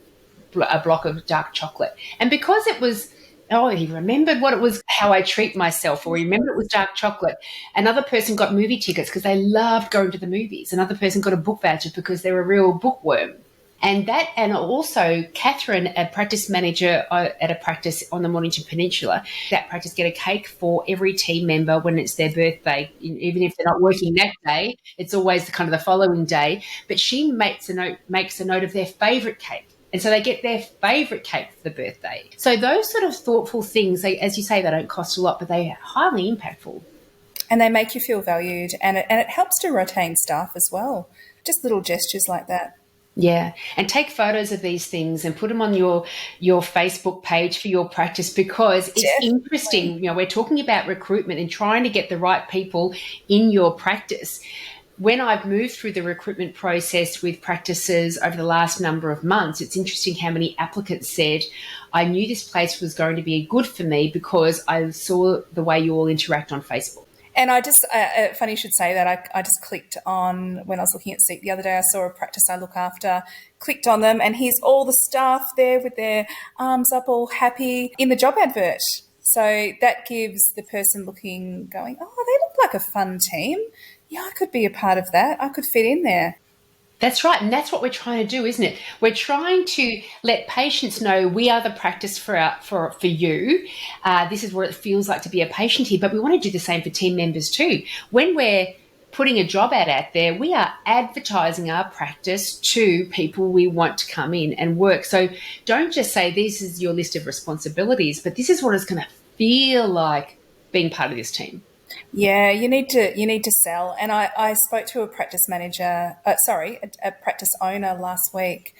block of dark chocolate. And because it was, he remembered what it was, how I treat myself, or remembered it was dark chocolate. Another person got movie tickets because they loved going to the movies. Another person got a book voucher because they're a real bookworm. And also Catherine, a practice manager at a practice on the Mornington Peninsula, that practice get a cake for every team member when it's their birthday, even if they're not working that day. It's always the following day. But she makes a note of their favourite cake. And so they get their favourite cake for the birthday. So those sort of thoughtful things, they, as you say, they don't cost a lot, but they are highly impactful. And they make you feel valued, and it helps to retain staff as well. Just little gestures like that. Yeah, and take photos of these things and put them on your Facebook page for your practice, because it's interesting. Definitely. You know, we're talking about recruitment and trying to get the right people in your practice. When I've moved through the recruitment process with practices over the last number of months, it's interesting how many applicants said, I knew this place was going to be good for me because I saw the way you all interact on Facebook. And I just, funny you should say that. I just clicked on, when I was looking at Seek the other day, I saw a practice I look after, clicked on them, and here's all the staff there with their arms up, all happy in the job advert. So that gives the person looking, going, oh, they look like a fun team. Yeah, I could be a part of that. I could fit in there. That's right. And that's what we're trying to do, isn't it? We're trying to let patients know we are the practice for you. This is what it feels like to be a patient here. But we want to do the same for team members too. When we're putting a job ad out there, we are advertising our practice to people we want to come in and work. So don't just say this is your list of responsibilities, but this is what it's going to feel like being part of this team. Yeah, you need to sell. And I spoke to a practice manager, a practice owner last week,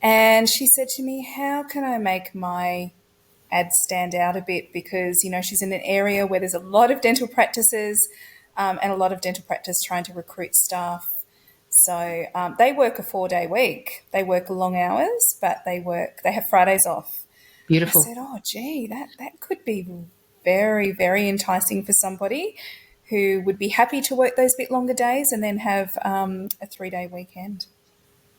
and she said to me, "How can I make my ad stand out a bit?" Because she's in an area where there's a lot of dental practices, and a lot of dental practice trying to recruit staff. So they work a 4-day week. They work long hours, but they have Fridays off. I Beautiful. said, "Oh, gee, that could be very, very enticing for somebody who would be happy to work those bit longer days and then have a 3-day weekend."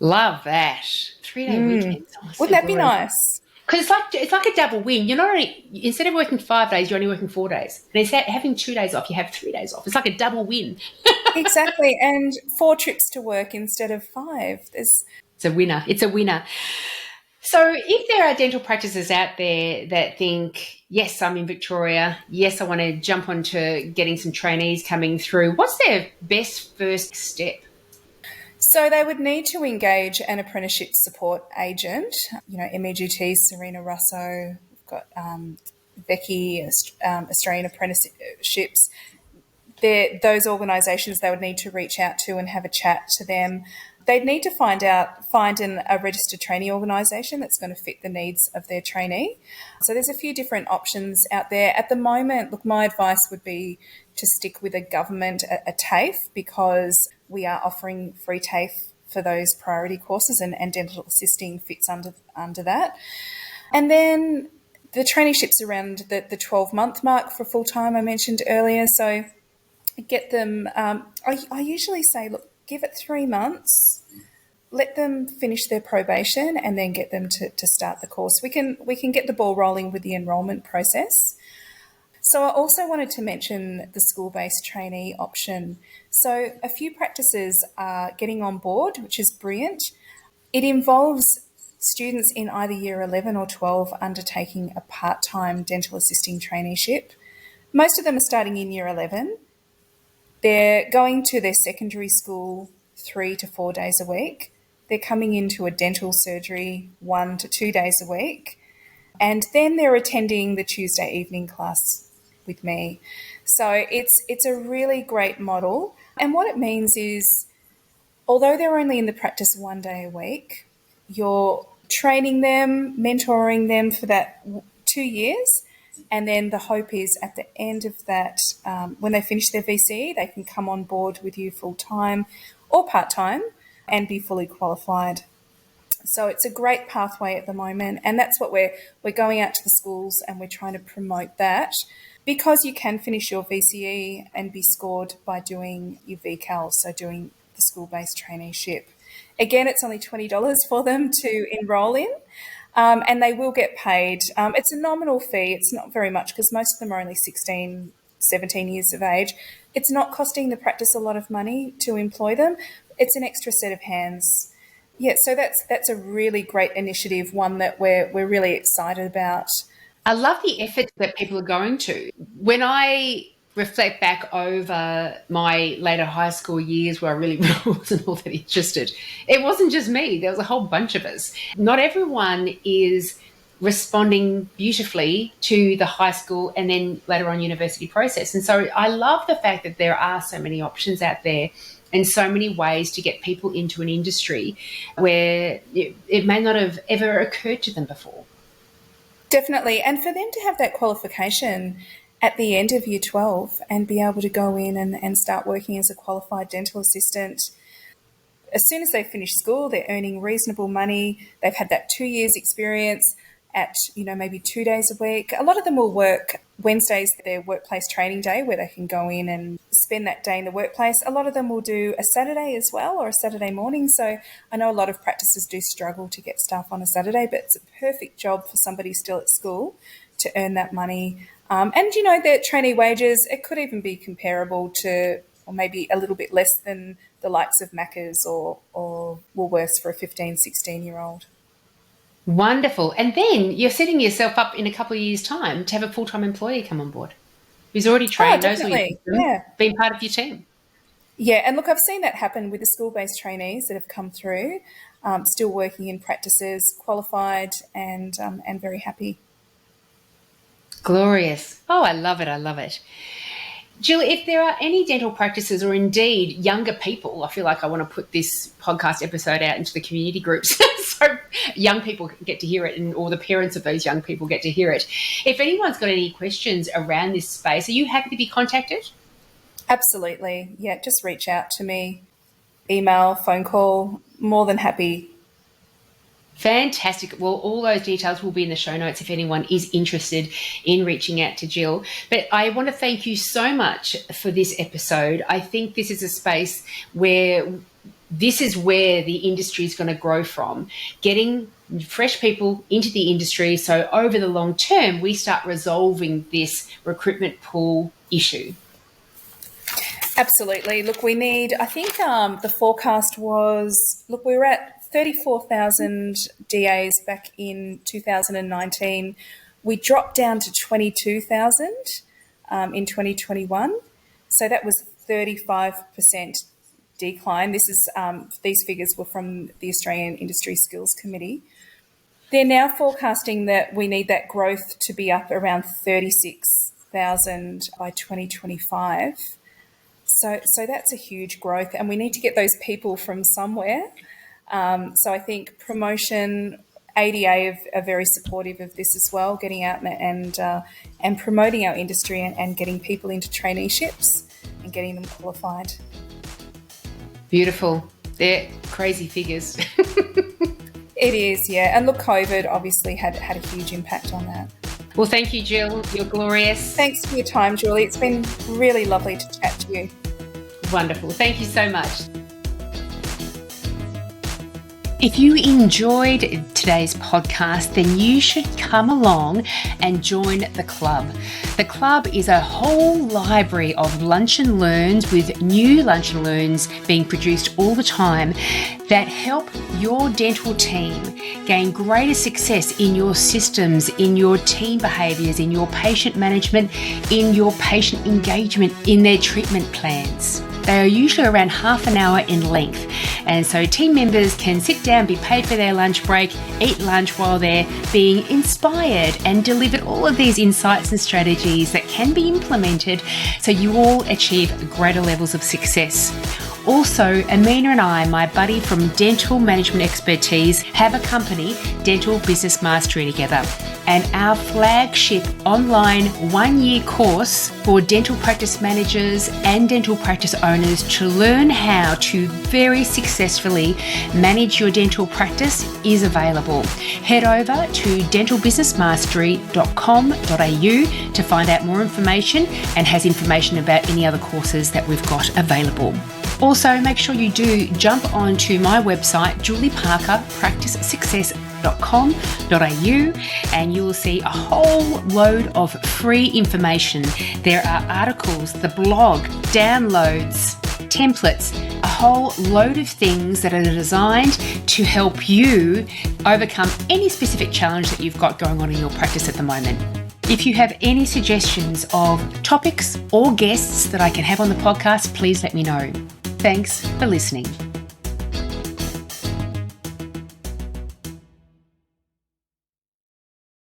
Love that. 3-day weekends. Oh, Wouldn't so that be glorious. nice? Because it's like a double win. You're not only, instead of working 5 days, you're only working 4 days. And instead of having 2 days off, you have 3 days off. It's like a double win. Exactly. And 4 trips to work instead of 5. There's It's a winner. It's a winner. So if there are dental practices out there that think, yes, I'm in Victoria, yes, I want to jump onto getting some trainees coming through, what's their best first step? So they would need to engage an apprenticeship support agent. MEGT, Serena Russo, we've got Becky, Australian Apprenticeships. Those organisations, they would need to reach out to and have a chat to them. They'd need to find a registered trainee organisation that's going to fit the needs of their trainee. So there's a few different options out there. At the moment, look, my advice would be to stick with a government, a TAFE, because we are offering free TAFE for those priority courses, and dental assisting fits under that. And then the traineeships around the 12-month mark for full-time I mentioned earlier. So get them, I usually say, look, give it 3 months, let them finish their probation, and then get them to start the course. We can get the ball rolling with the enrolment process. So I also wanted to mention the school-based trainee option. So a few practices are getting on board, which is brilliant. It involves students in either year 11 or 12 undertaking a part-time dental assisting traineeship. Most of them are starting in year 11. They're going to their secondary school 3 to 4 days a week. They're coming into a dental surgery 1 to 2 days a week. And then they're attending the Tuesday evening class with me. So it's a really great model. And what it means is, although they're only in the practice 1 day a week, you're training them, mentoring them for that 2 years. And then the hope is at the end of that, when they finish their VCE, they can come on board with you full time or part time and be fully qualified. So it's a great pathway at the moment, and that's what we're going out to the schools, and we're trying to promote that, because you can finish your VCE and be scored by doing your VCAL, so doing the school-based traineeship. Again, it's only $20 for them to enrol in, and they will get paid. It's a nominal fee. It's not very much, because most of them are only 16, 17 years of age. It's not costing the practice a lot of money to employ them. It's an extra set of hands. Yeah, so that's a really great initiative, one that we're really excited about. I love the effort that people are going to. When I reflect back over my later high school years where I really wasn't all that interested, it wasn't just me. There was a whole bunch of us. Not everyone is responding beautifully to the high school and then later on university process. And so I love the fact that there are so many options out there and so many ways to get people into an industry where it may not have ever occurred to them before. Definitely. And for them to have that qualification at the end of year 12 and be able to go in and start working as a qualified dental assistant, as soon as they finish school, they're earning reasonable money. They've had that 2 years experience at, maybe 2 days a week. A lot of them will work Wednesdays, their workplace training day, where they can go in and spend that day in the workplace. A lot of them will do a Saturday as well, or a Saturday morning. So I know a lot of practices do struggle to get staff on a Saturday, but it's a perfect job for somebody still at school to earn that money. And their trainee wages, it could even be comparable to, or maybe a little bit less than the likes of Macca's or Woolworths for a 15, 16-year-old. Wonderful. And then you're setting yourself up in a couple of years' time to have a full-time employee come on board who's already trained, knows what you're doing, been part of your team. Yeah, and look, I've seen that happen with the school-based trainees that have come through, still working in practices, qualified and very happy. Glorious. Oh, I love it. I love it. Jill, if there are any dental practices or indeed younger people, I feel like I want to put this podcast episode out into the community groups so young people get to hear it or the parents of those young people get to hear it. If anyone's got any questions around this space, are you happy to be contacted? Absolutely. Yeah, just reach out to me, email, phone call, more than happy. Fantastic. Well, all those details will be in the show notes if anyone is interested in reaching out to Jill. But I want to thank you so much for this episode. I think this is a space where this is where the industry is going to grow from, getting fresh people into the industry. So over the long term, we start resolving this recruitment pool issue. Absolutely. Look, we need, I think the forecast was, look, we were at 34,000 DAs back in 2019. We dropped down to 22,000 in 2021. So that was 35% decline. This is these figures were from the Australian Industry Skills Committee. They're now forecasting that we need that growth to be up around 36,000 by 2025. So that's a huge growth, and we need to get those people from somewhere. So I think promotion, ADA are very supportive of this as well, getting out and promoting our industry and getting people into traineeships and getting them qualified. Beautiful. They're crazy figures. It is, yeah. And look, COVID obviously had a huge impact on that. Well, thank you, Jill. You're glorious. Thanks for your time, Julie. It's been really lovely to chat to you. Wonderful. Thank you so much. If you enjoyed today's podcast, then you should come along and join the club. The club is a whole library of lunch and learns with new lunch and learns being produced all the time that help your dental team gain greater success in your systems, in your team behaviours, in your patient management, in your patient engagement, in their treatment plans. They are usually around half an hour in length, and so team members can sit down, be paid for their lunch break, eat lunch while they're being inspired and delivered all of these insights and strategies that can be implemented so you all achieve greater levels of success. Also, Amina and I, my buddy from Dental Management Expertise, have a company, Dental Business Mastery, together. And our flagship online 1-year course for dental practice managers and dental practice owners to learn how to very successfully manage your dental practice is available. Head over to dentalbusinessmastery.com.au to find out more information, and has information about any other courses that we've got available. Also, make sure you do jump onto my website, julieparkerpracticesuccess.com.au, and you will see a whole load of free information. There are articles, the blog, downloads, templates, a whole load of things that are designed to help you overcome any specific challenge that you've got going on in your practice at the moment. If you have any suggestions of topics or guests that I can have on the podcast, please let me know. Thanks for listening.